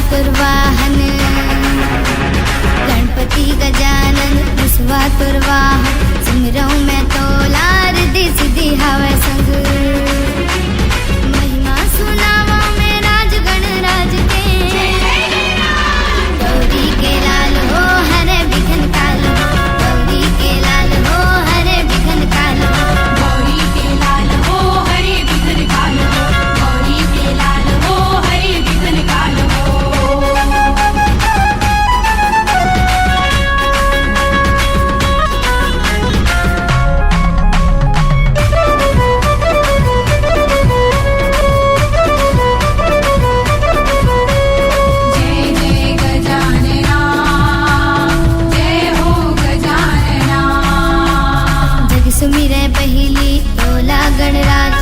तुर्वाहन गणपति गजानन विश्वा तुर्वाहन सिमरऊं मैं तो लार दी सिद्धि हवे संग महिमा सुनावा मैं राज गणराज के गौरी के लाल हो हरे बिघन काल गौरी के लाल हो हरे बिघन काल गौरी के लाल हो हरे बिघन काल गौरी के लाल हो हरे बिघन काल सुमिरे पहली तोला गणराज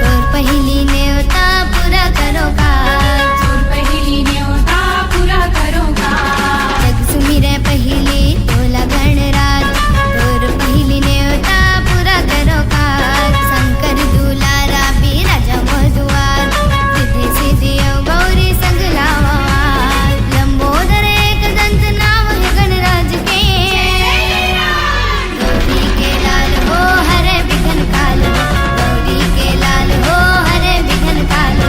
और पहली नेवता पूरा करो काज और पहली न्योता पूरा करो काज जग सुमिरे पहली तोला गणराज और पहली नेवता पूरा करो काज शंकर दुलारा भी राजा मधुआर सिद्धि सिद्धि गौरी संग लावार लंबोदर एक दंत नाम है गणराज के गौरी के लाल हो हरे बिघन काल गौरी के लाल हो हरे बिघन काल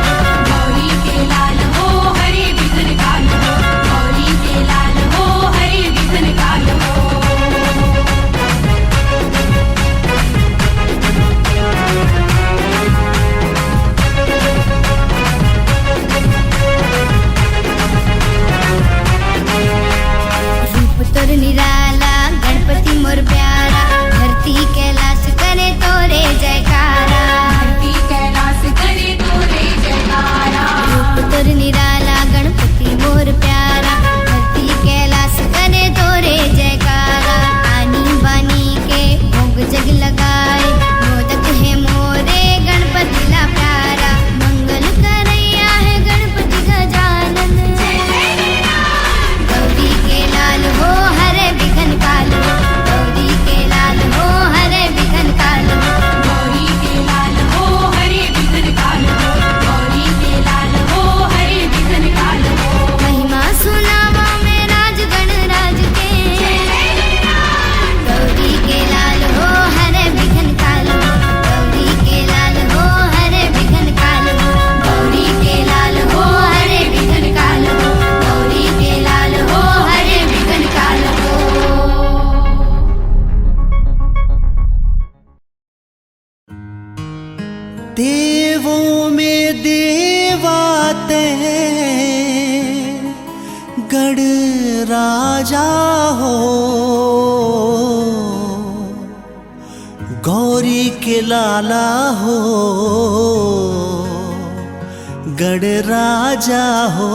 गौरी के लाल हो हरे बिघन काल गौरी के लाल हो हरे बिघन काल रूप तोर निराला गणपति मोर प्यारा धरती कैलाश करे तोरे जयकारा धरती कैलाश करे तोरे जयकारा रूप तोर निराला गणपति मोर प्यारा धरती कैलाश करे तोरे जयकारा आनी बानी के भोग जग लगाए मोदक है मोरे गणपति ला प्यारा मंगल करैया है गणपति गजानन गौरी के लाल हो हरे बिघन काल गौरी के लाल हो हरे बिघन काल गौरी के लाल हो हरे बिघन काल गौरी के लाल हो हरे बिघन काल महिमा सुनावा मैं राज गणराज के गौरी के लाल हो हरे बिघन काल गौरी के लाल हो हरे बिघन काल गौरी के लाल हो हरे बिघन काल गौरी के लाल हो हरे बिघन काल देवों में देवाते गढ़ राजा हो गौरी के लाला हो गढ़ राजा हो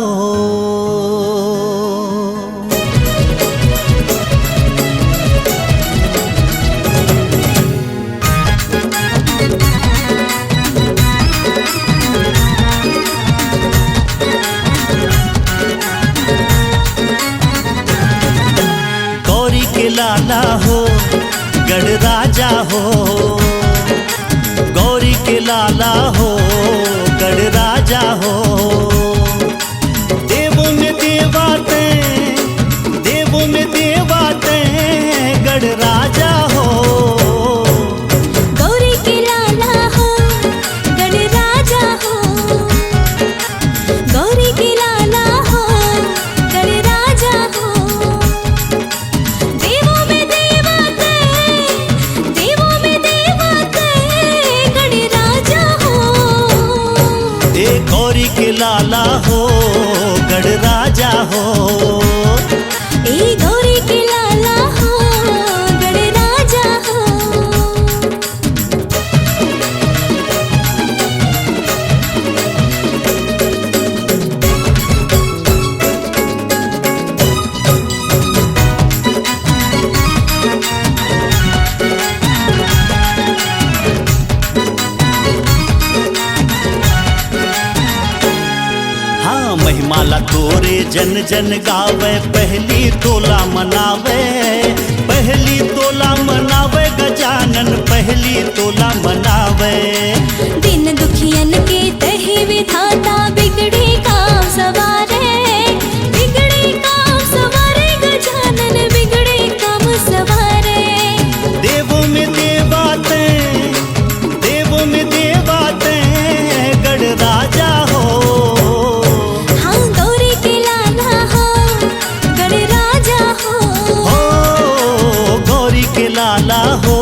गौरी के लाला हो गढ़ राजा हो गौरी के लाला हो गढ़ राजा हो देवों में देवाते गढ़ राजा हो गौरी के लाला हो गढ़ राजा हो गौरी के लाला हो गढ़ राजा हो देवों में देवाते गढ़ राजा हो ए गौरी के लाला हो गढ़ राजा हो ए गौरी के लाला हो गढ़ जन जन गावे पहली तोला मनावे, पहली तोला मनावे गजानन पहली तोला मनावे। दिन दुखियन के तहि विधाता बिगड़े काम सवारे, बिगड़े काम सवारे गजानन बिगड़े काम सवारे। देवों में देवाते, देवों में देवाते गढ़ राजा हो। हाँ गौरी के लाला हो गढ़ राजा हो। गौरी के लाला हो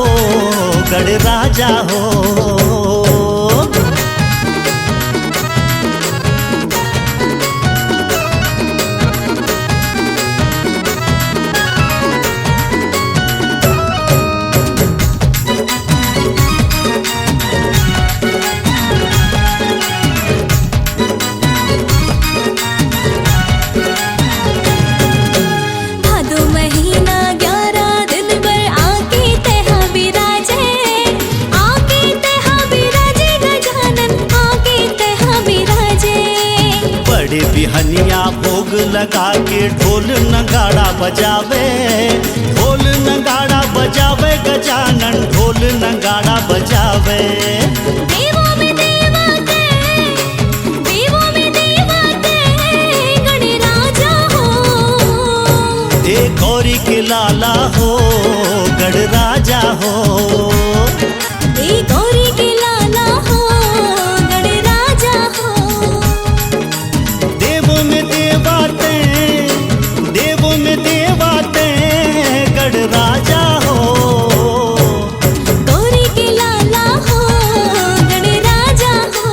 गढ़ राजा हो। भादो महीना 11 दिन पर आके तेहा विराजे, आके तेहा विराजे गजानन आके तेहा विराजे। बड़े बिहनिया भोग लगा के ढोल नगाड़ा बजावे, ढोल नगाड़ा बजावे गजानन ढोल नगाड़ा बजावे। देवों में देवाते, देवों में देवाते गण राजा हो। ए गौरी के लाला हो गढ़ राजा हो। ए गौरी के लाला हो गण राजा हो। देवों में देवाते, देवों में देवाते गढ़ राजा हो। गौरी के लाला हो गण राजा हो।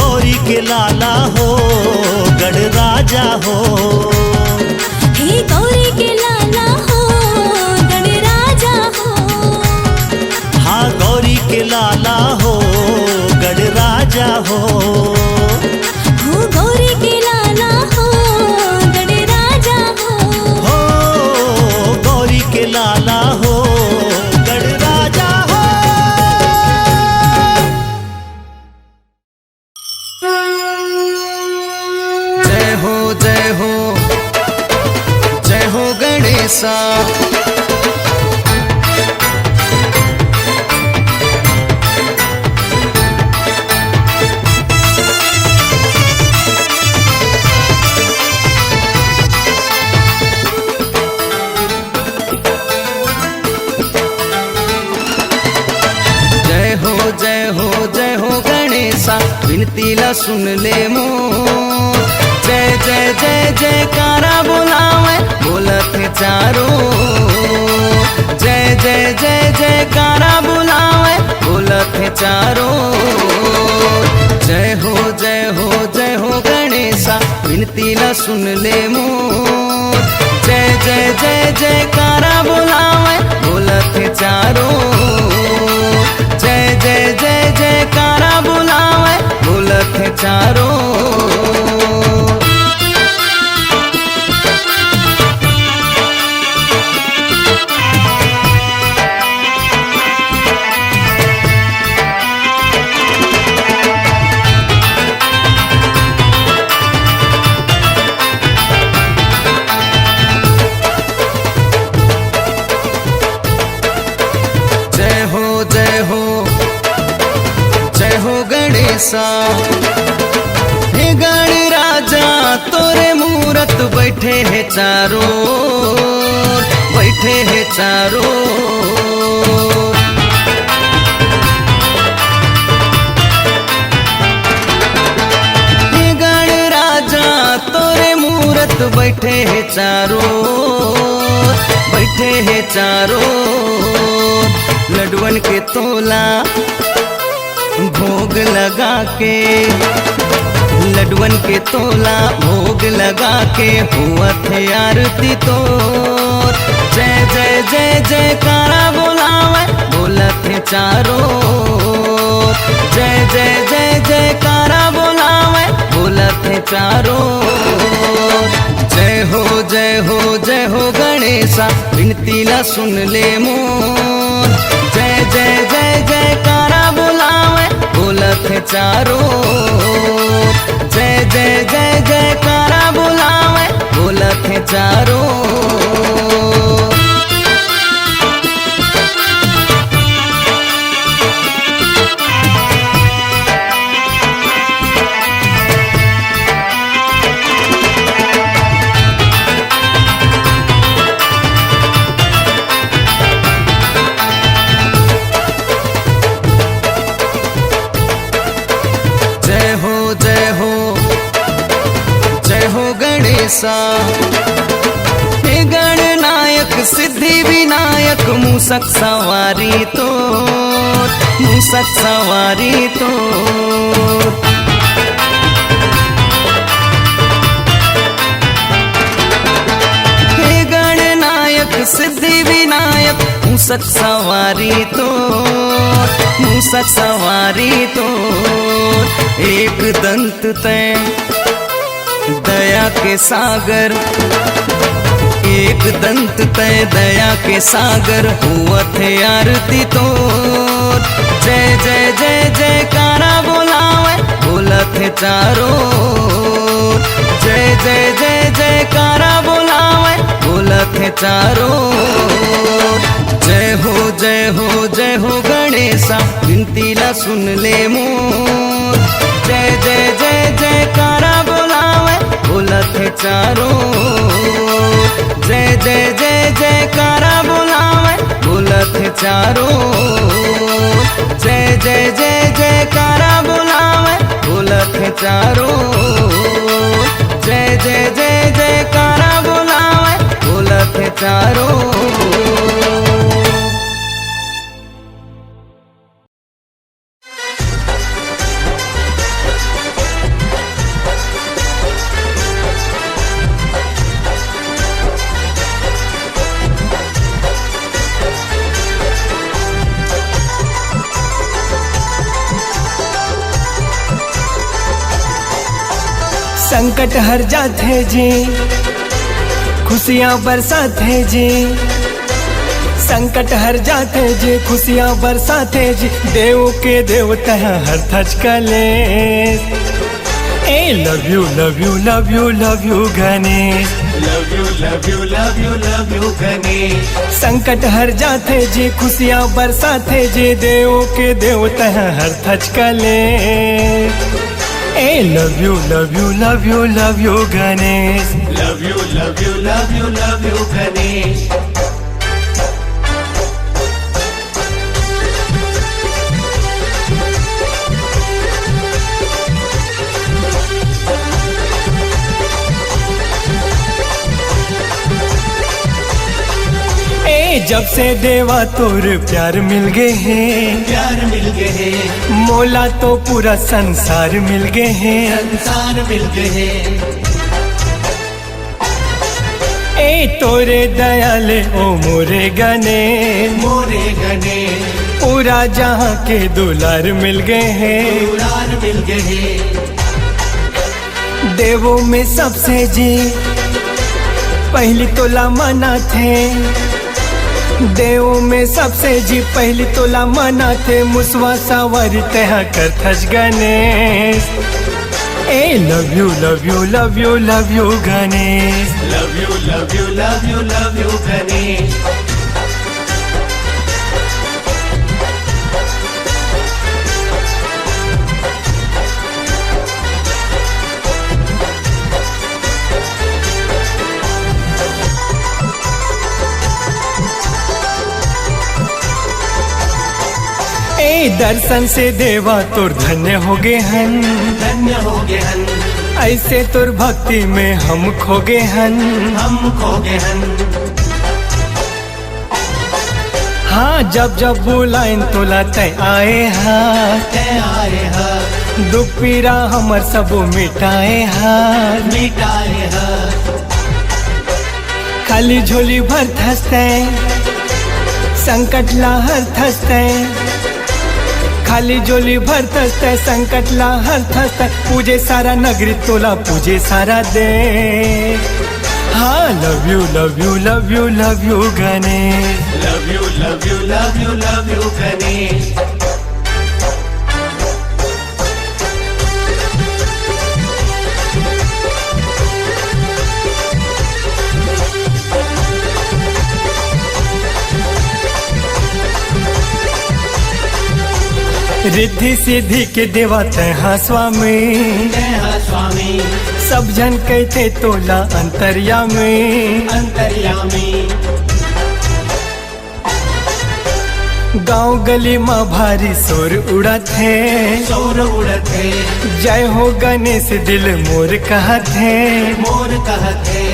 गौरी के लाला हो गढ़ राजा हो। हे गौरी के लाला हो गण राजा हो। हाँ गौरी के लाला हो गढ़ राजा हो। हो गौरी के लाला हो गण राजा हो। गौरी के लाला हो गढ़ राजा हो। जय हो जय हो जय हो गणेशा। जय हो जय हो जय हो गणेशा, विनती ला सुन ले मोर। जय जय जय जयकारा बुलावे बोलत है चारो। जय जय जय जयकारा बुलावे बोलत है चारो। जय हो जय हो जय हो गणेशा, विनती ला सुन ले मोर। जय जय जय जयकारा बुलावे बोलत है चारो। जय जय जय जयकारा बुलावे बोलत है चारो। जय हो जय हो जय हो गणेशा। हे गण राजा तोरे मूरत बैठे है चारो, बैठे है चारो। हे गण राजा तोरे मूरत बैठे है चारो, बैठे है चारो। लडवन के तोला भोग लगा के, लडवन के तोला भोग लगा के हुआ थे आरती तोर। जय जय जय जयकारा बुलावे बोलत है चारो। जय जय जय जयकारा बुलावे बोलत है चारो। जय हो जय हो जय हो गणेशा, विनती ला सुन ले मोर। जय जय जय जयकारा बुलावे बोलत है चारो। जय जय जय जयकारा बोलत है चारों। जय हो जय हो जय हो गणेशा, हे गणनायक सिद्धि विनायक मूसक सवारी तो, मूसक सवारी तो। हे गणनायक सिद्धि विनायक मूसक सवारी तो, मूसक सवारी तो। एक दंत तय दया के सागर, एक दंत तय दया के सागर हुवत है आरती तो। जय जय जय जयकारा बोलावे बोलत है चारों। जय जय जय जयकारा बोलावे बोलत है चारों। जय हो जय हो जय हो गणेशा, विनती ला सुन ले मोर। जय जय जय जयकारा बोलावे बोलत है चारों। जय जय जय जयकारा बोलावे बोलत है चारों। जय जय जय जयकारा बोलावे बोलत है चारों। जय जय जय जयकारा बोलावे बोलत है चारों। संकट हर जाते जी, खुशियाँ बरसाते जी। संकट हर जाते जी, खुशियाँ बरसाते जी। देव के देवता हर थच कले। ए love you love you love you love you Ganesh, love you love you love you love you Ganesh. संकट हर जाते जी, खुशियाँ बरसाते जी। देव के देवता हर थच कले। ए love you love you love you love you Ganesh, love you love you love you love you Ganesh. जब से देवा तोर प्यार मिल गए हैं, प्यार मिल गए हैं। मोला तो पूरा संसार मिल गए हैं, संसार मिल गए हैं। ए तोरे दयाले ओ मोरे गणेश, मोरे गणेश। पूरा जहाँ के दुलार मिल गए हैं, दुलार मिल गए हैं। देवों में सबसे जी पहली तोला मना थे। देवों में सबसे जी पहली तोला मना थे। मुसवा सवारी तहा कर थच गणेश। ए love you love you love you love you Ganesh, love you love you love you love you Ganesh. दर्शन से देवा तोर धन्य हो गए हन, धन्य हो गए हन। ऐसे तोर भक्ति में हम खो गए हन, हम खो गए हन। हाँ जब जब बुलाइन तोला तय आए हाँ, तय आए हाँ। दुख पीड़ा हमर सबो मिटाए हाँ, मिटाए हाँ। खाली झोली भर थसते संकट लाहर थसते। खाली झोली भर थसते संकट लाहर थसते। पूजे सारा नगरी तोला पूजे सारा दे। हाँ love you love you love you love you Ganesh, love you love you love you love you Ganesh. Riddhi Siddhi के देवा तैहा स्वामी, जय हा स्वामी सब जन कहते तोला अंतर्यामी। अंतर्यामी। गांव गली माँ भारी शोर उड़त है, शोर उड़त है, जय हो गणेश दिल मोर कहत है। मोर कहत है,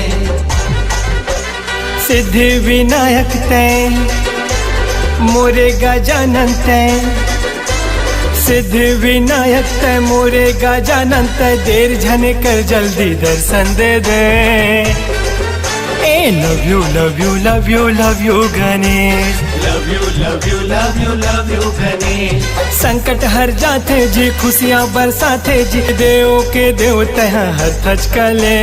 सिद्धि विनायक तय मोरे गजानन तय, सिद्धि विनायक तय मोरे गजानन तय। देर झने कर जल्दी दर्शन दे दे। ए love you love you love you love you Ganesh, love you love you love you love you Ganesh. संकट हर जाते जी खुशियाँ बरसाते जी, देव के देव तह हर थच कले।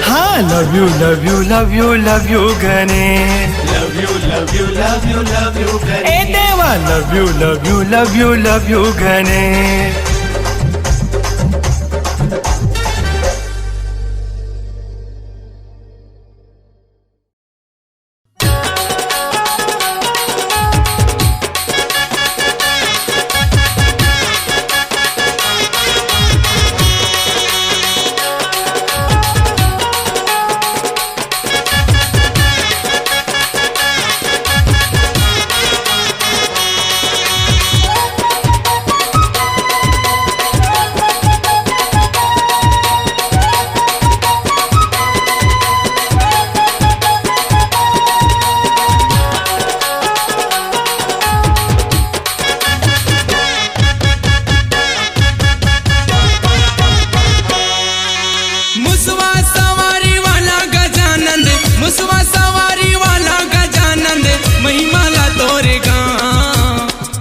हाँ love you love you love you love you Ganesh, love you love you love you love you ए गणेश। देवा love you love you love you love you Ganesh.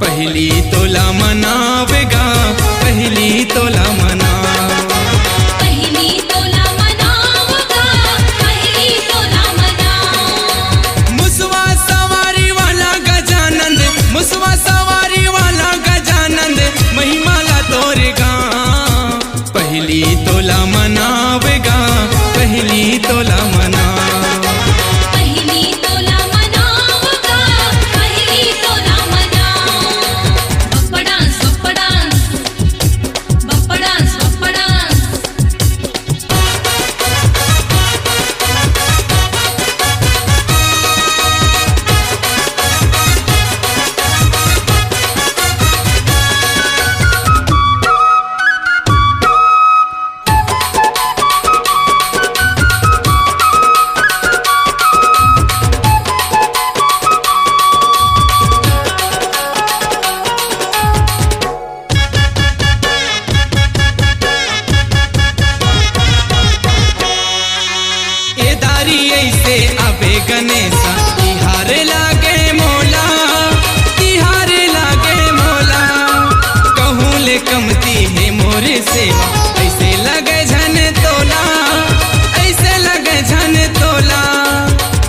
पहली तोला मनावेगा, पहली तोला मना, पहली तोला मनावगा, पहली तोला मना। मुसवा सवारी वाला गजानंद, मुसवा सवारी वाला गजानंद, महिमाला तोरेगा। पहली तोला मनावेगा, पहली तोला मना, पहली तोला मनावगा, पहली तोला मना। बप्पा डांस, बप्पा डांस, बप्पा डांस, बप्पा डांस। ए दारी ऐसे आवे गणेशा, तिहारे लागे मोला, तिहारे लागे मोला। कहूँ ले कमती है मोरे सेवा, ऐसे लगे झन तोला, ऐसे लगे झन तोला।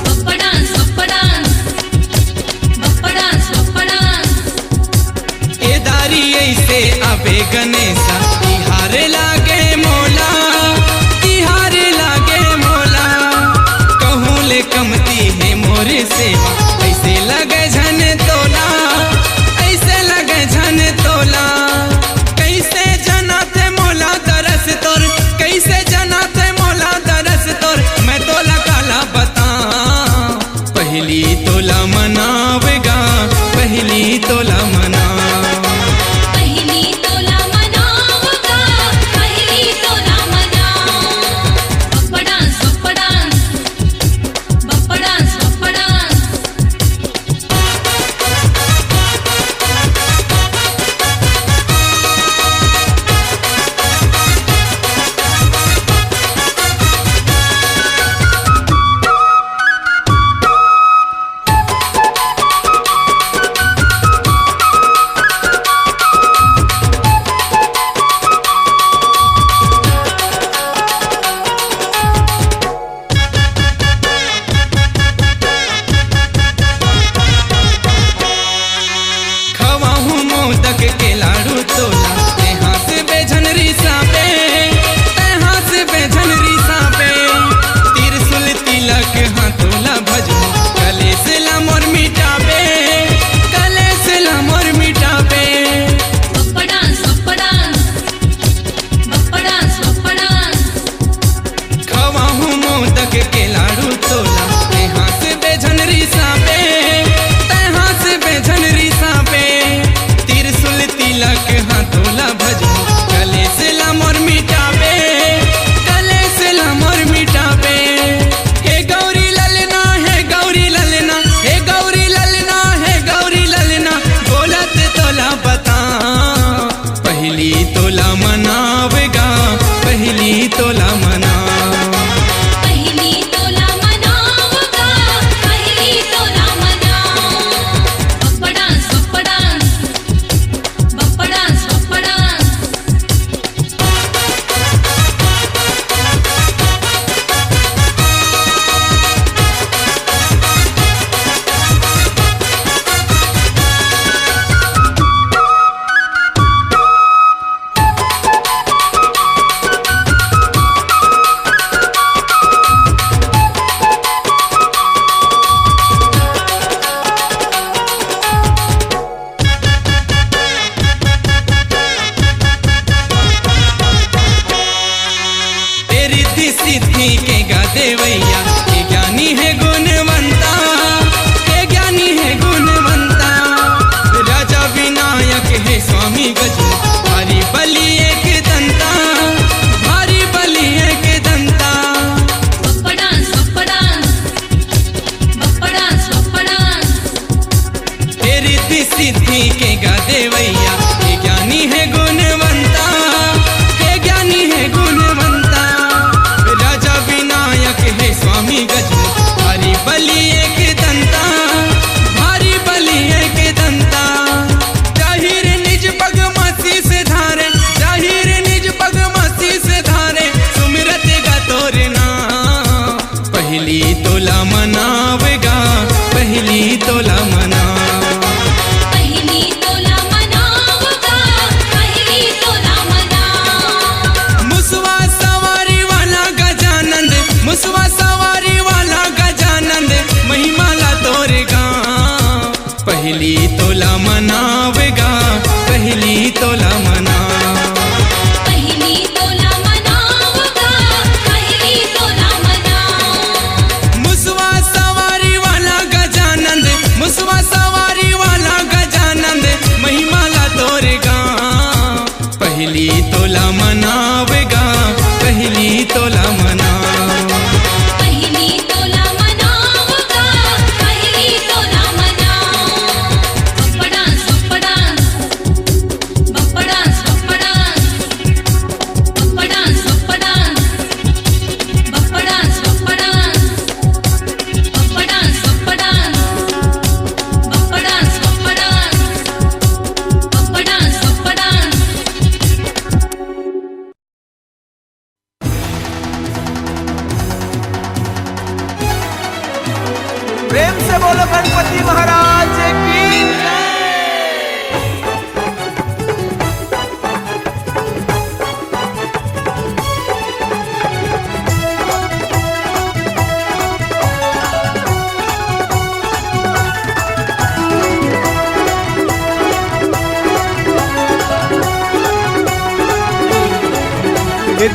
बप्पा डांस, बप्पा डांस, बप्पा डांस, बप्पा डांस। ए दारी ऐसे आवे गणेशा, तिहारे लागे मोला, तिहारे लागे मोला। कहूँ ले कमती है मोरे सेवा, ऐसे लगे झन तोला, ऐसे लगे झन तोला। कैसे जना थे मोला दरस तोर, कैसे जना थे मोला दरस तोर, मैं तोला काला बता। पहली तोला मनावेगा, पहली तोला मना, पहली तोला मनावगा, पहली तोला मना। बप्पा डांस, बप्पा डांस, बप्पा डांस, बप्पा डांस। खवाहूँ मोदक के लाडू तोला, तेहाँ से बेझन रीसा पे, तेहाँ से बेझन रीसा पे। त्रिशूल तिलक हाँ तोला भजो, कले से ला मोर मिटाबे, कले से ला मोर मिटाबे। गा देवैया। हे ज्ञानी है गुणवंता, हे ज्ञानी है गुणवंता। राजा विनायक है स्वामी गजमुख, भारी बलि एक दंता, भारी बलि एक दंता। जाहिर निज पग मसी से धारे, जाहिर निज पग मसी से धारे, सुमिरत गा तोरे नाम। पहली तोला मनावेगा, पहली तोला मना, पहली तोला मनावगा, पहली तोला मना। मुसवा सवारी वाला गजानंद, मुसवा सवारी वाला गजानंद, महिमाला तोरे गाँव। पहली तोला मनावेगा, पहली तोला मना, पहली तोला मनावगा, पहली तोला मना। मुसवा सवारी वाला गजानंद, मुसवा सवारी वाला गजानंद, महिमाला तोरे गाँव। पहली तोला मनावेगा, पहली तोला मना, पहली तोला मनावगा, पहली तोला मना। बप्पा डांस, बप्पा डांस, बप्पा डांस, बप्पा डांस, बप्पा डांस, बप्पा डांस, बप्पा डांस, बप्पा डांस, बप्पा डांस, बप्पा डांस, बप्पा डांस, बप्पा डांस, बप्पा डांस, बप्पा डांस। प्रेम से बोलो गणपति महाराज की जय।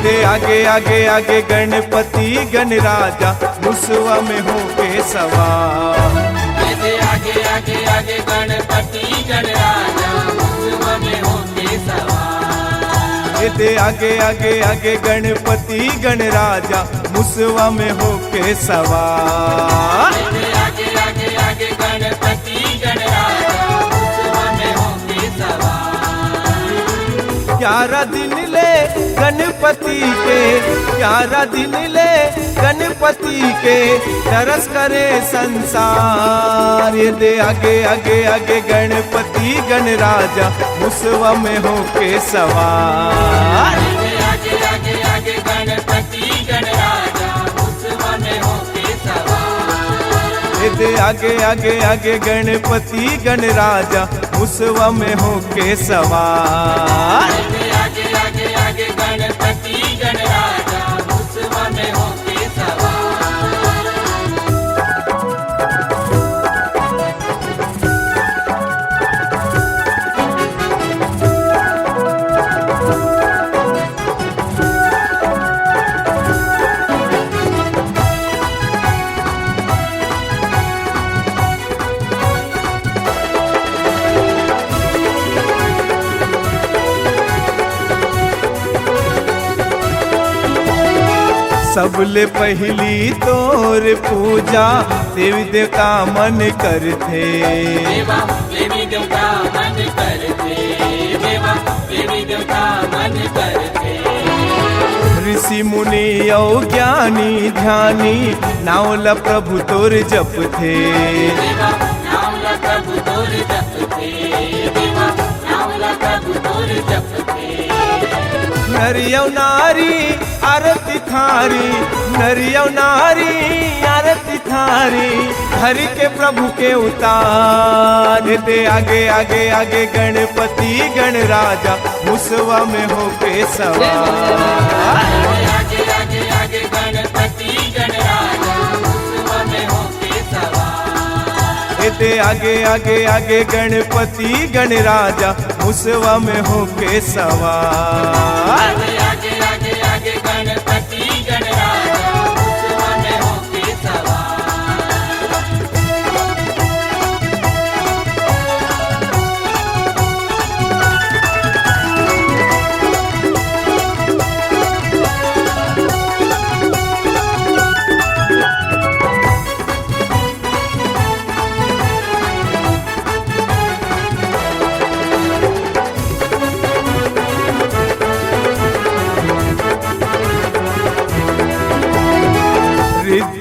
दे आगे आगे आगे गणपति गणराजा, मुसवा में होके सवार। आगे आगे आगे गणपति गणराजा, मुसवा में होके सवार। दे आगे आगे आगे गणपति गणराजा, मुसवा में होके सवार। आगे आगे आगे गणपति गणराजा, मुसवा में होके सवार। 11 दिन ले गणपति के, 11 दिन ले गणपति के, तरस करे संसार। ये दे आगे आगे आगे गणपति गणराजा, मुसवा में होके सवार। आगे आगे आगे गणपति गणराजा, मुसवा में होके सवार। ये दे आगे आगे आगे गणपति गणराजा, मुसवा में होके सवार। आगे आगे आगे गणपति गणराजा, मुसवा में होके सवार। सबले पहली तोर पूजा, देवी देवता मन करथे। देवा देवी देवता मन करते, देवा देवी देवता मन करते। ऋषि मुनि औ ज्ञानी ध्यानी, नावला प्रभु तोर जपथे। देवा नाम ला प्रभु तोर जपते, देवा नाम ला प्रभु तोर जपते। नरियौ नारी आरती थारी, नरियौ नारी आरती थारी, हरि के प्रभु के उतार। दे आगे आगे आगे गणपति गणराजा, मुसवा में होके सवार। आगे आगे आगे गणपति गणराजा, मुसवा में होके सवार। दे आगे आगे आगे गणपति गणराजा, मुसवा में होके सवार। आगे आगे आगे गणपति गणराजा, मुसवा में होके सवार।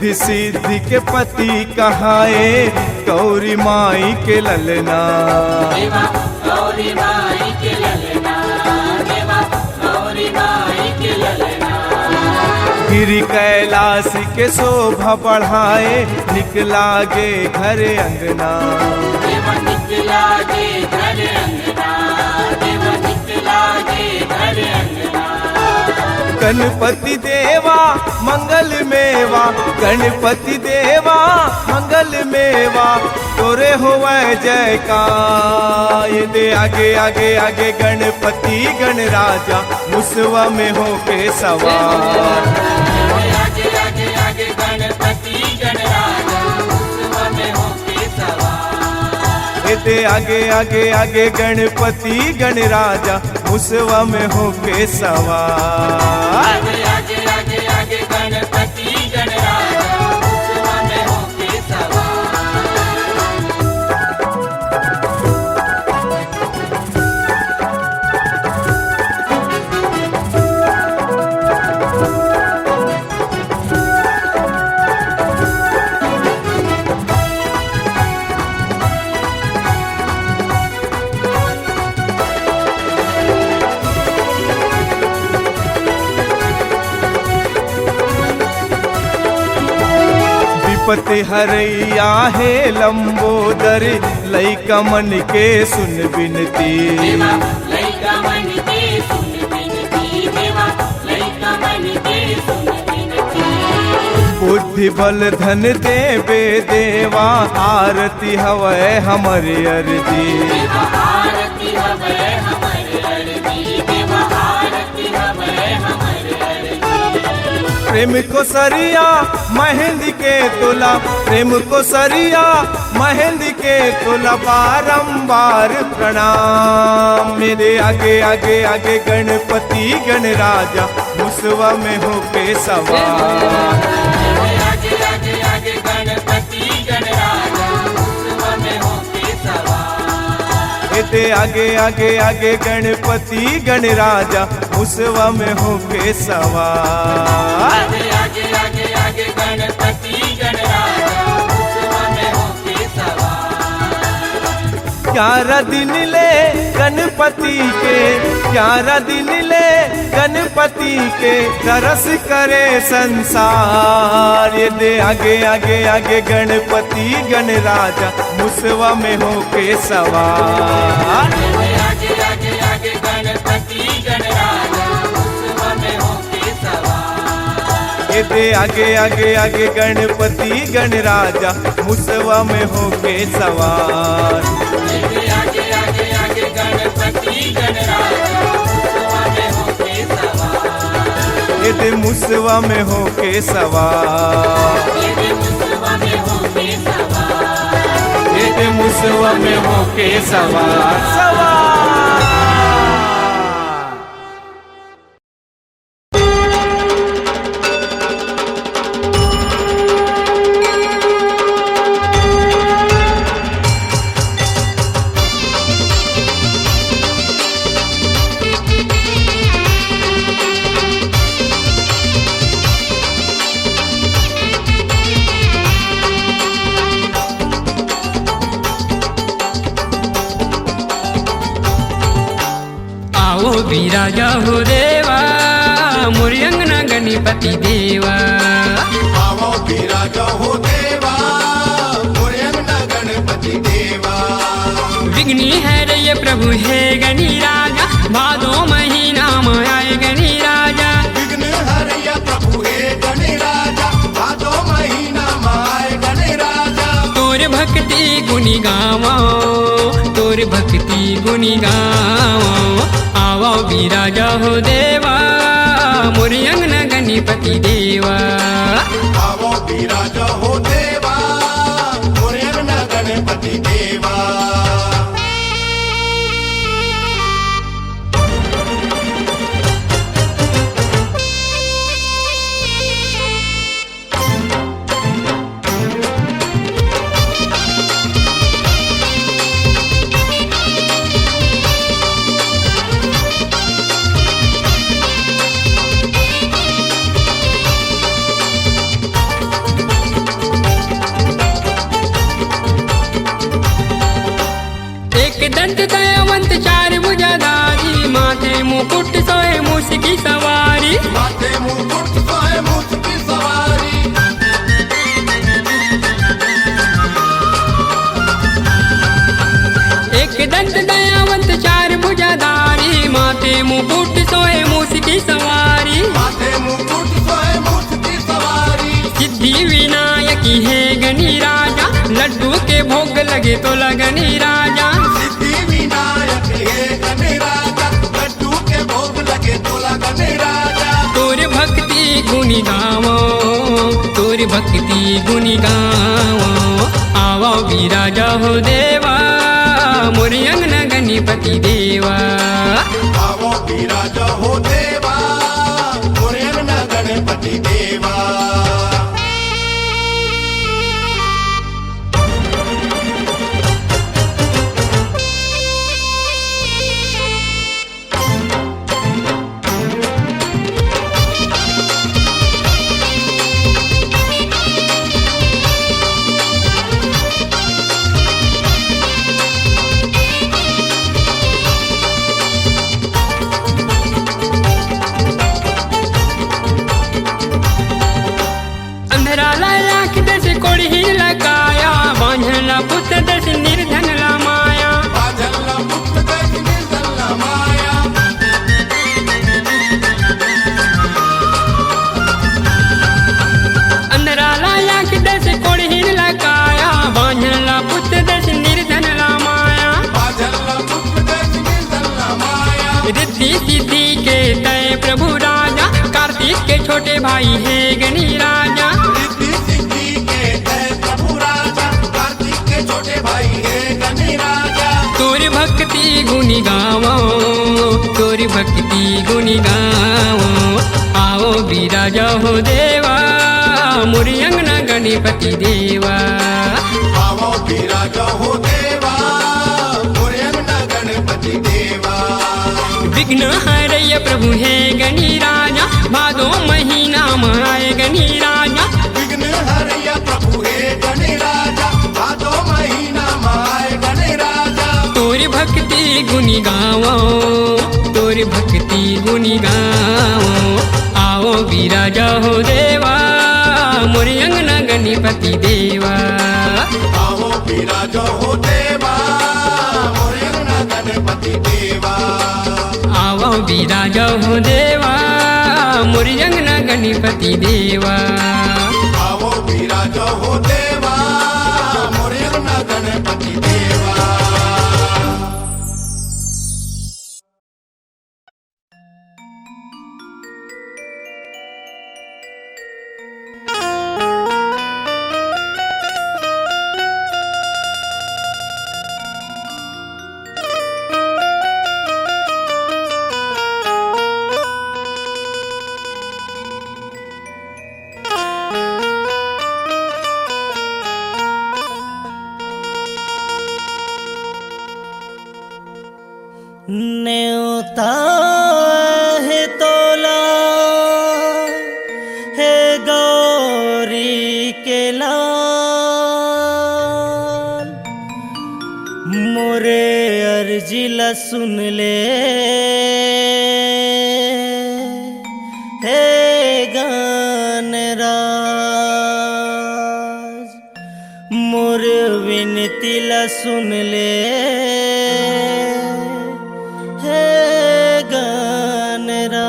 रिद्धि सिद्धि के पति कहाए गौरी माई के ललना। देवा गौरी माई के ललना, देवा गौरी माई के ललना। गिरि कैलाश के शोभा बढ़ाए निकला गे घर अंगना। देवा निकला गे घर अंगना, देवा निकला गे घर अंगना। गणपति देवा मंगल मेवा, गणपति देवा मंगल मेवा, तोरे होवे जयकार। ये दे आगे आगे आगे गणपति गणराजा, मुसवा में होके सवार। आगे आगे आगे गणपति गणराजा, मुसवा में होके सवार। ये दे आगे आगे आगे गणपति गणराजा, मुसवा में होके सवार। आगे आगे आगे आगे गणपति गणराजा, मुसवा में होके सवार। विपति हरैया है लंबोदर, लइका मन के सुन विनती। देवा लइका मन के सुन विनती, देवा लइका मन के सुन विनती। बुद्धि बल धन देवे देवा, आरती हवै हमरी अर्जी। देवा आरती हवे हमर अर्जी, देवा आरती हवे हमर अर्जी। प्रेम को सरिया मेहंदी के तुला, प्रेम को सरिया मेहंदी के तुला, बारंबार प्रणाम। मेरे आगे आगे आगे गणपति गणराजा, मुसवा में होके सवार। आगे आगे आगे गणपति गणराजा, मुसवा में होके सवार। एते आगे आगे आगे गणपति गणराजा, मुसवा में होके सवार। आगे आगे आगे आगे गणपति गणराजा, मुसवा में होके सवार। 11 दिन ले गणपति के, 11 दिन ले गणपति के, तरस करे संसार। ये दे आगे आगे आगे गणपति गणराजा, मुसवा में होके सवार। आगे आगे आगे गणपति गणराजा, मुसवा में होके सवार। ये दे आगे आगे आगे गणपति गणराजा, मुसवा में होके सवार। आगे आगे आगे गणपति गणराजा, मुसवा में होके सवार। ये दे मुसवा में होके सवार। ये दे मुसवा में होके सवार। ये दे मुसवा में होके सवार सवार। विराजा हो देवा, मोरी अंगना गणपति देवा। आवो विराजा हो देवा, मोरे अंगना गणपति देवा। विघ्नी है रे प्रभु है गणी राजा, भादो महीना में आए गणी राजा। विघ्न हरया प्रभु है गणी राजा, भादो महीना माय गणी राजा। तोर भक्ति गुनी गावो, तोर भक्ति गुनी गावो। आवो विराजा हो देवा, मोरी अंगना गणपति देवा। आवो विराजा हो देवा, मोरे अंगना गणपति देवा। लगे तो लगनी राजा सिद्धि विनायक हे गणराजा लड्डू के भोग लगे तो लगनी राजा तोर भक्ति गुनी गावो तोर भक्ति गुनी गावो आवो विराजा हो देवा मोरे अंगना गणपति देवा आवो विराज हो देवा मोरे अंगना गणपति देवा अंधरा लाया कि दस कोड़ी लगाया बांझला पुत्र दस निर्धन ला माया बाजल्ला मुक्त दश निर्जल्ला माया अंधरा लाया कि दस कोड़ी लगाया बांझला पुत्र दस निर्धन ला माया बाजल्ला मुक्त दश निर्जल्ला माया रिद्धि सिद्धि के तय प्रभु राजा कार्तिक के छोटे भाई है गणी राजा रिद्धि सिद्धि के तय प्रभु राजा कार्तिक के छोटे भाई हे गणी राजा तोर भक्ति गुनी गावो तोर भक्ति गुनी गावो आओ विराजा हो देवा मोरी अंगना गणपति देवा आवो विराज हो देवा मोरे अंगना गणपति देवा विघ्न हरय प्रभु है गणी राजा भादो महीना माए गणी राजा विघ्न हरया प्रभु हे गणी राजा भादो महीना माय गणी राजा तोर भक्ति गुनी गावो तोर भक्ति गुनी गावो आओ विराजा हो देवा मोरी अंगना गणपति देवा आवो विराज हो देवा मोरे अंगना गणपति देवा आवो विराजा हो देवा मोरी अंगना गणपति देवा आवो विराज हो देवा मोरे अंगना गणपति देवा न्योता है तोला है गौरी के लाल मोरे अर्जिला सुन ले हे गानराज मोर विनतीला सुन ले हे गानराज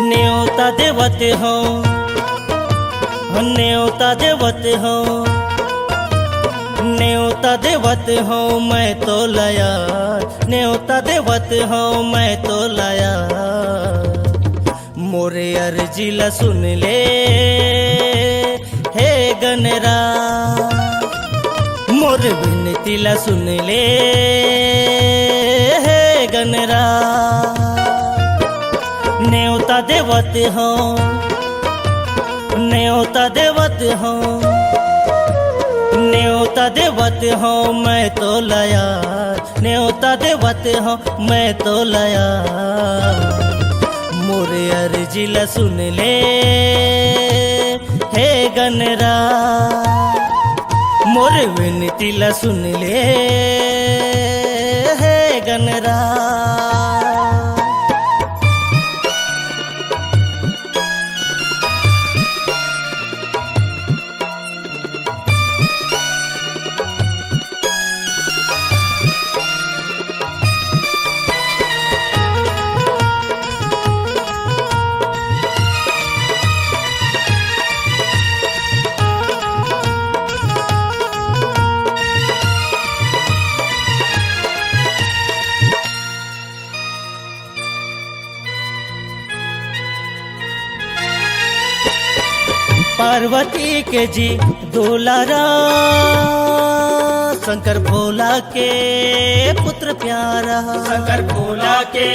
न्योता देवते हो न्योता देवते हो न्योता देवते हो मैं तो लाया न्योता देवते हो मैं तो लाया मोरे अर्जिला सुन ले हे गनरा मोर विनतीला सुन ले हे गनरा न्योता देवते हो न्योता देवते हो न्योता देवते हो मैं तो लाया न्योता देवते हो मैं तो लाया मोरे अर्जिला सुन ले हे गनरा, मोरे विनतीला सुन ले हे गनरा। पार्वती के जी दुलारा, शंकर भोला के पुत्र प्यारा, शंकर भोला के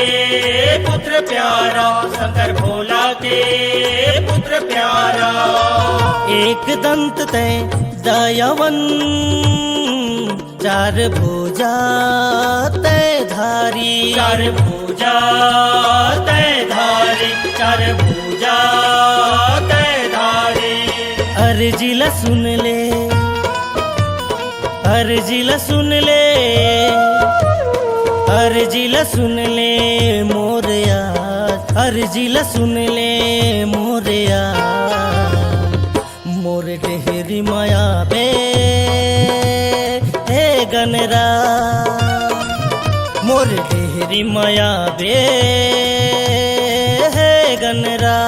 पुत्र प्यारा, शंकर भोला के पुत्र प्यारा। एक दंत तय दयावन, चार भुजा तय धारी, चार भुजा तय धारी, चार भुजा तय धारी। अर्जिला सुन ले, अर्जिला सुन ले, अर्जिला सुन ले मोरया, अर्जिला सुन ले मोरया। मोर डेहरी माया बे हे गनरा, मोर डेहरी माया बे हे गनरा।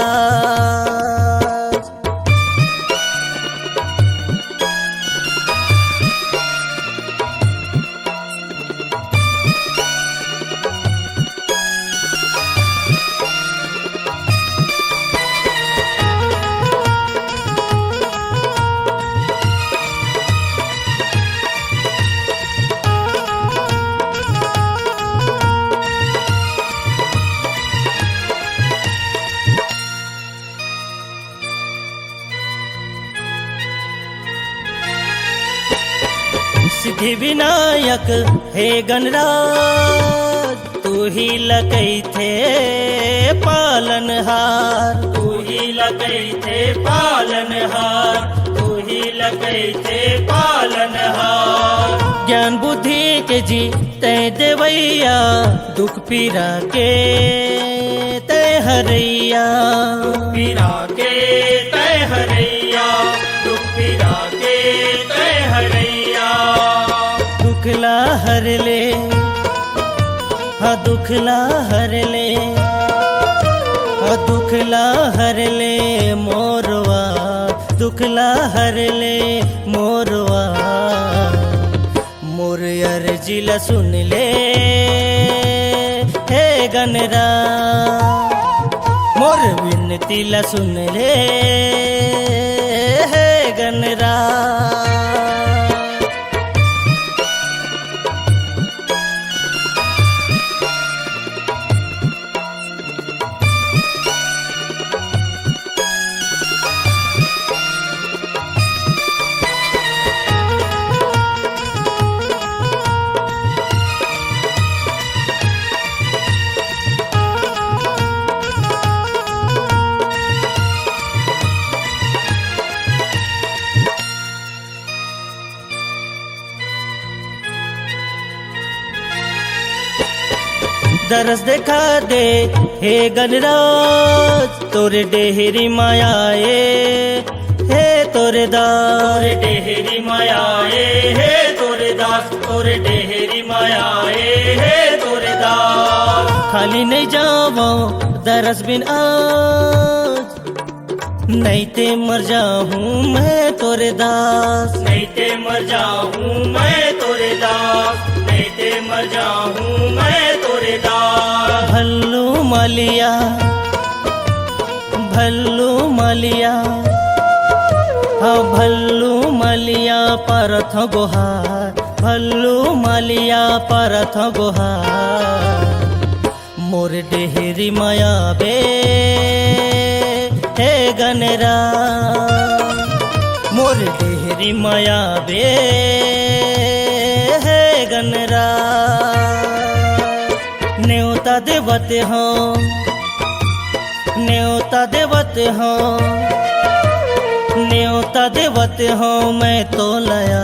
सिद्धि विनायक हे गणराज, तू ही लकई थे पालनहार, तू ही लकई थे पालनहार, तू ही लकई थे पालनहार। ज्ञान बुद्धि के जी तय देवैया, दुख पीरा के तय हरैया, दुख पीरा के तय हरैया, दुख पीरा के तय हरैया। दुखला हर ले, हाँ दुखला हर ले, हाँ दुखला हर ले मोरवा, दुखला हर ले मोरवा। मोर अर्जिला सुन ले हे गनरा, मोर विनतीला सुन ले हे गनरा। दरस देखा दे हे गणराज, तोरे डेहरी मायाए हे तोरे दास, तोरे डेहरी मायाए हे तोरे दास, तोरे डेहरी मायाए हे तोरे दास। खाली नहीं जावो दरस बिन आज, नहीं ते मर जाऊं मैं तोरे दास, नहीं ते मर जाऊं मैं तोरे दास, नहीं ते मर जाऊं मैं तोरे दास। भल्लू मालिया, भल्लू मालिया, हाँ भल्लू मालिया परथ गोहार, भल्लू मालिया परथ गोहार। मोर डेहरी माया बे हे गनरा, मोर डेहरी माया बे हे गनरा। न्योता देवते हो न्योता देवत हो मैं तो लाया,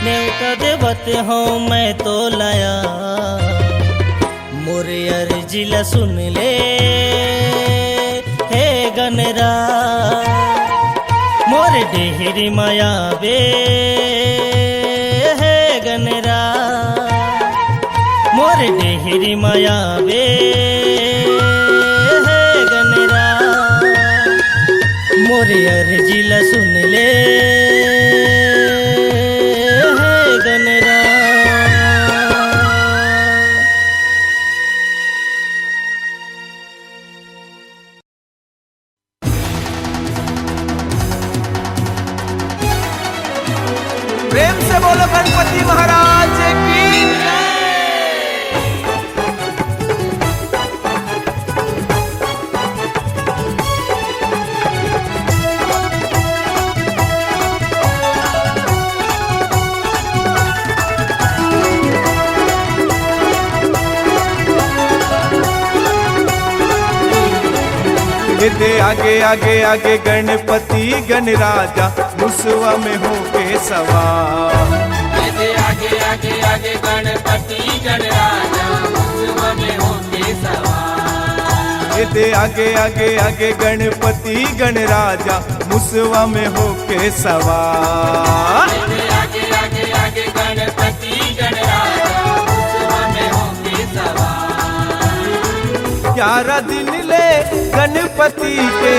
न्योता देवत हो मैं तो लाया। मोरे अर्जी ला सुन ले हे गनरा, मोरे डेहरी माया बे हे गनरा, मोरे डेहरी माया बे हे गनरा। मोरे अर्जी ला सुन ले हे गनरा। प्रेम से बोलो गणपति महाराज की जय। दे आगे आगे आगे गणपति गणराजा मुसवा में होके सवार। दे आगे आगे आगे गणपति गणराजा मुसवा में होके सवार। दे आगे आगे आगे गणपति गणराजा मुसवा में होके सवार। दे आगे आगे आगे गणपति गणराजा मुसवा में होके सवार। 11 दिन ले गणपति के,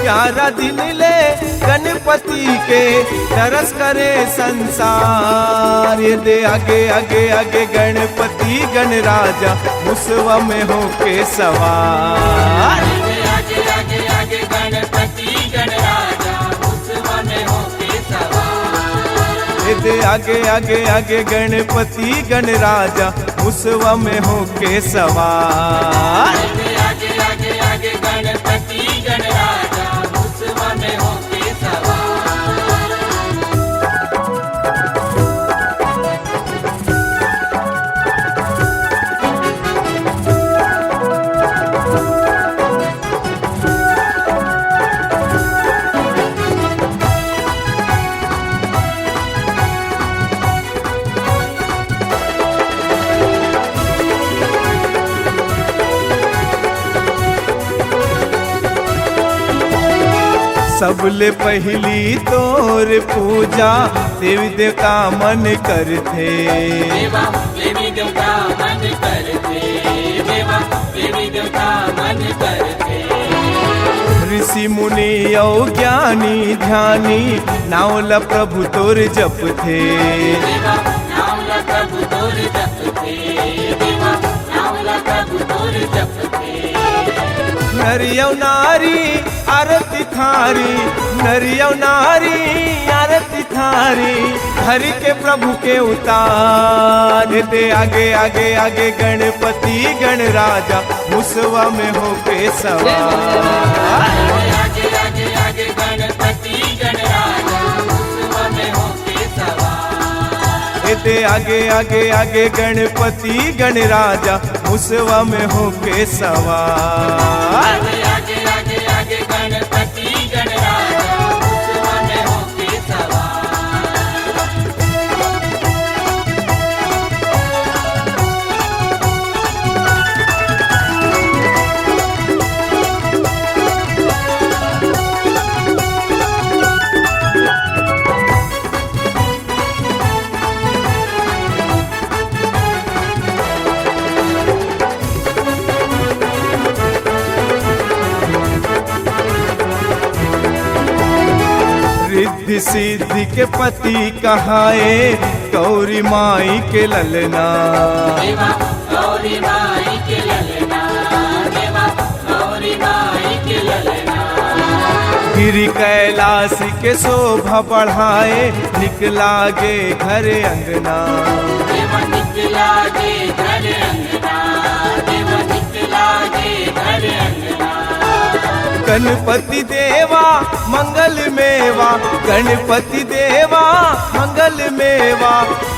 11 दिन ले गणपति के तरस करे संसार। ये दे आगे आगे आगे गणपति गणराजा मुसवा में होके सवार। दे आगे आगे आगे गणपति गणराजा मुसवा में होके सवार। दे आगे आगे आगे गणपति गणराजा मुसवा में होके सवार। दे आगे आगे आगे गणपति गणराजा मुसवा में होके सवार। सबले पहली तोर पूजा देवी देवता मन करते। देवा देवी देवता मन करते, देवा देवी देवता मन करते। ऋषि मुनि और ज्ञानी ध्यानी नावला प्रभु तोर जपथे। देवा नावला प्रभु तोर जपथे, देवा नावला प्रभु तोर जपथे। नरियौ नारी आरती थारी, नरियौ नारी आरती थारी हरि के प्रभु के उतार। दे आगे आगे आगे गणपति गणराजा मुसवा में होके सवार। आगे आगे आगे गणपति गणराजा मुसवा में होके सवार। दे आगे आगे आगे गणपति गणराजा मुसवा में होके सवार। आगे आगे आगे गणपति गणराजा मुसवा में होके सवार। रिद्धि सिद्धि के पति कहाए गौरी माई के ललना। देवा गौरी माई के ललना, देवा गौरी माई के ललना। गिरि कैलाश के शोभा बढ़ाए निकला गे घर अंगना। देवा निकला गे घर अंगना, देवा निकला गे घर अंगना। गणपति देवा मंगल मेवा, गणपति देवा मंगल मेवा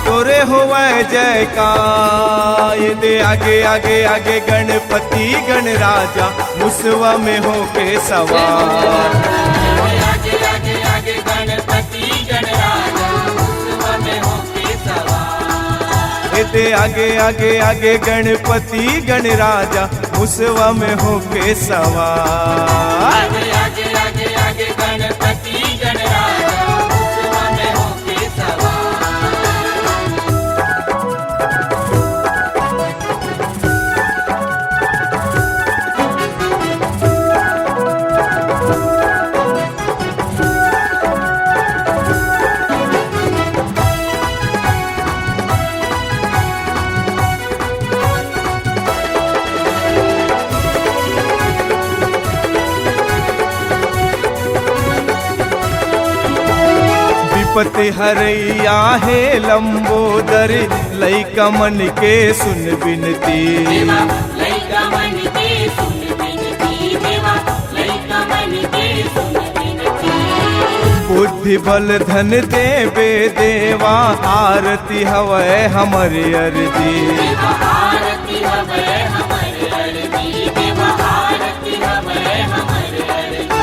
तोरे होवे जयकार। दे आगे आगे आगे गणपति गणराजा मुसवा में होके सवार। आगे आगे आगे गणपति गणराजा मुसवा में होके सवार। दे आगे आगे आगे गणपति गणराजा मुसवा में होके सवार। आगे आगे आगे आगे गणपति गणराजा मुसवा में होके सवार। विपत हरैया है लंबोदर लइका मन के सुन बिनती। देवा लइका मन के सुन बिनती। देवा लइका मन के सुन बिनती। बुद्धि बल धन देवे देवा आरती हवै हमरी अर्जी। देवा आरती हवै हमरी अर्जी। देवा आरती हवै हमरी अर्जी।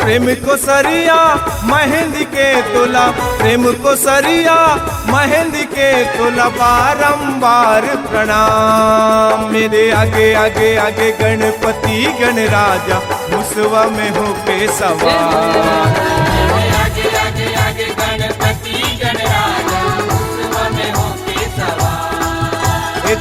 प्रेम को सरिया मेहंदी के तोला, प्रेम को सरिया मेहंदी के तोला बारंबार प्रणाम। मेरे आगे आगे आगे गणपति गणराजा मुसवा में होके सवार। आगे आगे आगे गणपति गणराजा मुसवा में होके सवार।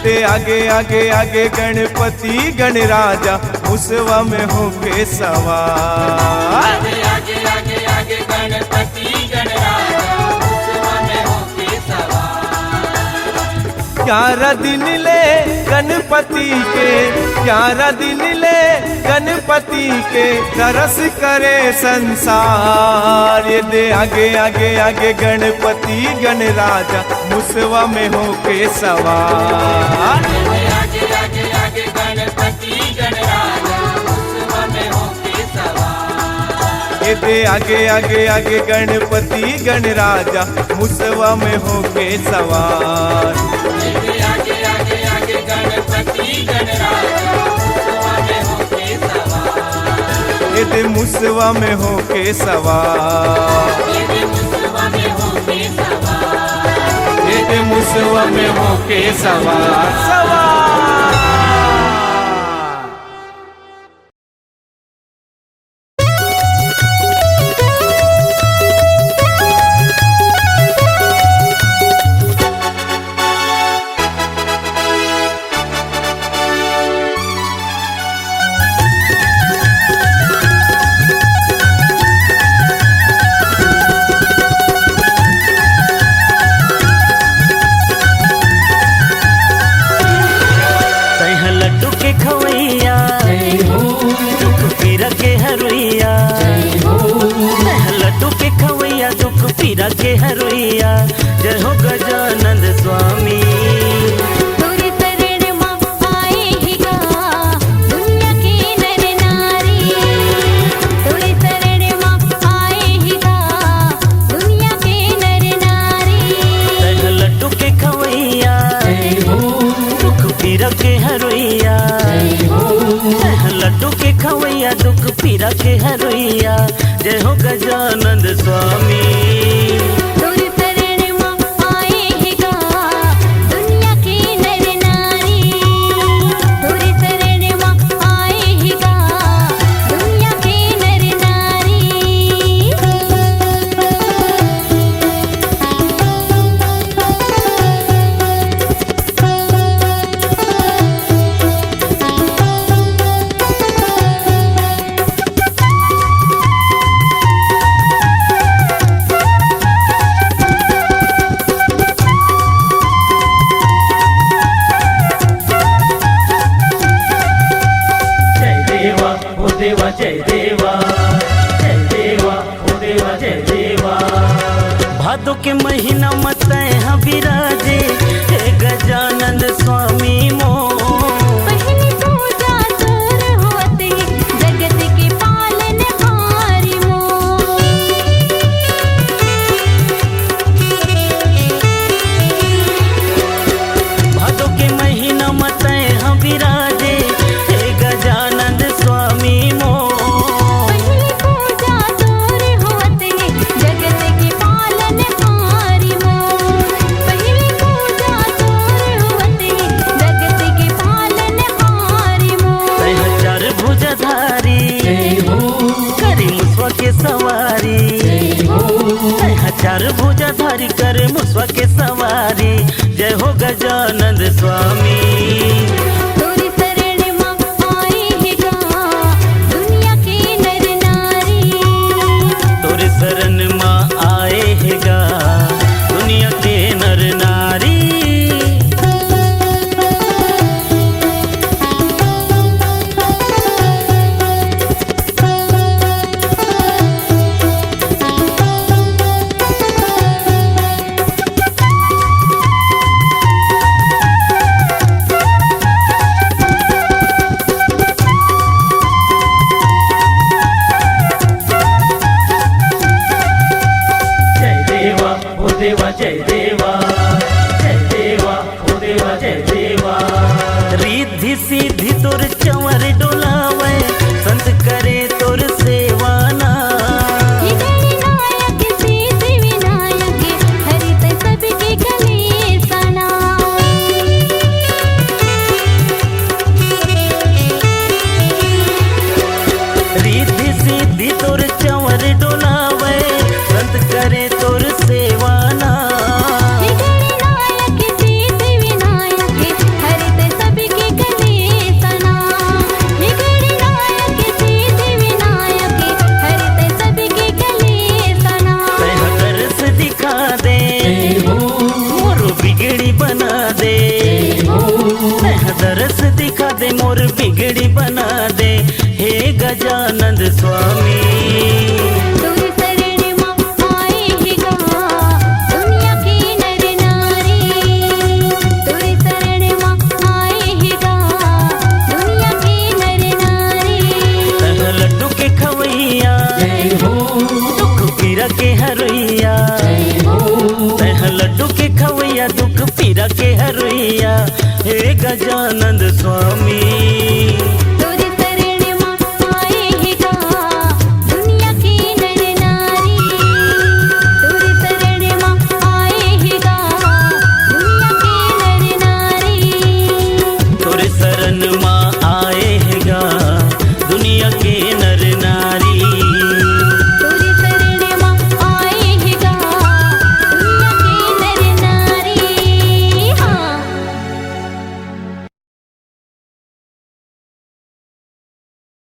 दे आगे आगे आगे गणपति गणराजा मुसवा में होके सवार। आगे आगे आगे आगे गणपति गणराजा मुसवा में होके सवार। 11 दिन ले गणपति के, 11 दिन ले गणपति के तरस करे संसार। ये दे आगे आगे आगे गणपति गणराजा मुसवा में होके सवार। आगे आगे आगे गणपति गणराजा मुसवा में होके सवार। ये दे आगे आगे आगे गणपति गणराजा मुसवा में होके सवार। आगे आगे आगे गणपति गणराजा मुसवा में होके सवार। ये दे मुसवा में होके सवार। ये दे मुसवा में होके सवार। ये दे मुसवा में होके सवार सवार। के हरुइया जय हो गजानंद स्वामी। तोरे शरण मां आए ही गा दुनिया के नर नारी। तोरे शरण मां आए ही गा दुनिया के नर नारी। तह लड्डू के खवैया दुख पीरा के हरुइया। तह लड्डू के खवैया दुख पीरा के हरुइया जय हो गजानंद स्वामी। तोरे शरण मां आए ही गा दुनिया के नर नारी। तोरे शरण मां आए ही गा दुनिया के नर नारी। जय देवा जय देवा ओ देवा जय देवा। भादो के महीना मत यहाँ विराजे हे गजानंद स्वामी मो। पहली पूजा तोर होते जगत के पालन हारी मो। भादो के महीना मत यहाँ विराजे हे गजानंद स्वामी। चार भुजा धारी करे मुसवा के सवारी, जय हो गजानंद स्वामी। तोरी शरण मां आए हैं गा दुनिया के नर नारी, तोरे शरण मां आए है गा दुनिया के नर नारी। जय देवा ओ देवा जय देवा, जय देवा ओ देवा जय देवा। रिद्धि सिद्धि तोर चंवर डोलावे, संत करे तोर सेवाना। हे गणनायक सिद्धि विनायक, हरित सबके कलेसना। रिद्धि सिद्धि तोर चंवर डोलावे, संत करे तोर सेवाना। हे गणनायक सिद्धि विनायक, हरित सबके कलेसना। हे गणनायक सिद्धि विनायक, हरित सबके कलेसना। तह तरस दिखा दे मोर बिगड़ी बना दे, तह तरस दिखा दे मोर बिगड़ी बना दे, हे गजानंद स्वामी। तोरी शरण मां आए हैं गा दुनिया के नर नारी, तोरी शरण मां आए हैं गा दुनिया के नर नारी। तह लड्डू के खवैया, दुख पीरा के हरैया, तह लड्डू के खवैया दुख पीरा के हरैया, हे गजानंद स्वामी।